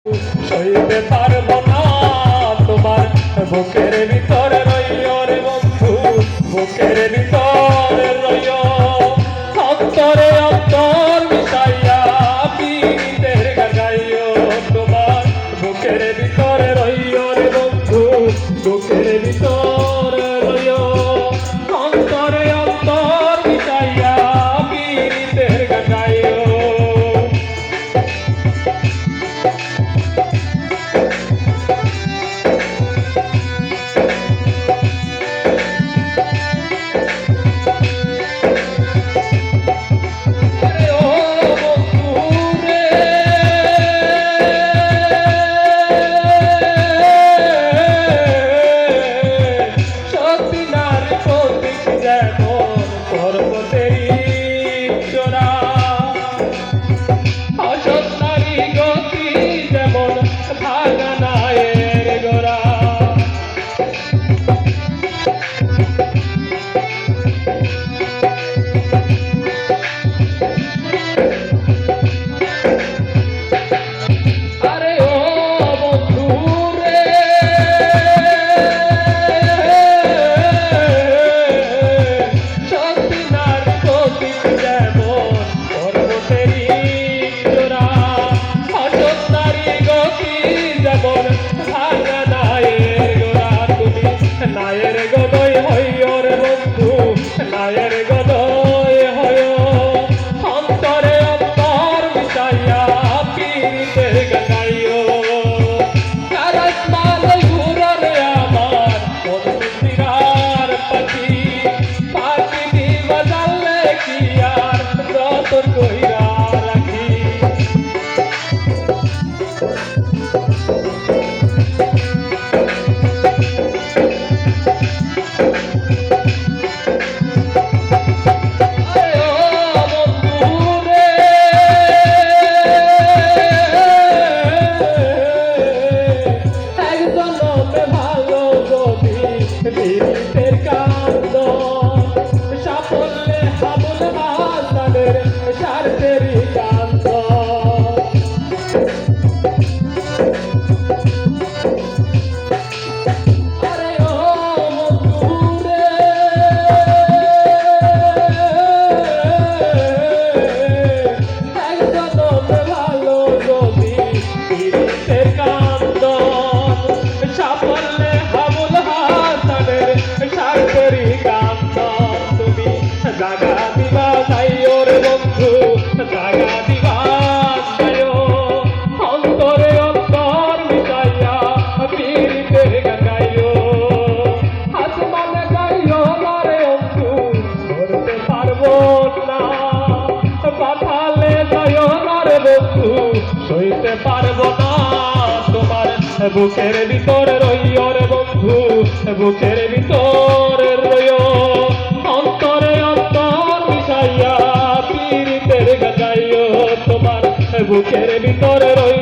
সইতে পারবো না তোমার বুকের ভিতরে রইও রে বন্ধু, বুকের ভিতরে রইও, অন্তরে অন্তর মিশাইয়া পীড়িতের গান গাইও। তোমার বুকের ভিতরে রইও রে বন্ধু, বুকের ভিতরে রইও, অন্তরে অন্তর মিশাইয়া পীড়িতের গান গাইও। নায়ের গদয় হইও রে বন্ধু, নায়ের গদয় হইও, অন্তরে অন্তর মিশাইয়া পীড়িতের গান গাইও। কারাস মালয় ঘুরো রে আমার বন্ধু পিরার পাখি, পাখি দিবা জানলে কি আর যতন কইরা রাখি। পীড়িতের কান্দ সাফল্যে হাবুল হাসানের স্বার্থেরই কান্দ। আরে ও বন্ধু রে, একজনকে ভালো যদি পীড়িতের কান্দ সাফল্যে হাবুল হাসানের স্বার্থেরই কান্দ। তুমি জাগা দিবা যাইও রে বন্ধু, জাগা দিবা যাইও, অন্তরে অন্তর মিশাইয়া পীড়িতের গান গাইও। আসমানে গাইও না রে বন্ধু, ধরতে পারবো না, পাতালে যাইও না রে বন্ধু, সইতে পারবো না। তোমার বুকের ভিতরে রইও রে বন্ধু, বুকের ভিতরে রইও, অন্তরে অন্তর মিশাইয়া পীড়িতের গান গাইও। তোমার বুকের ভিতরে রইও।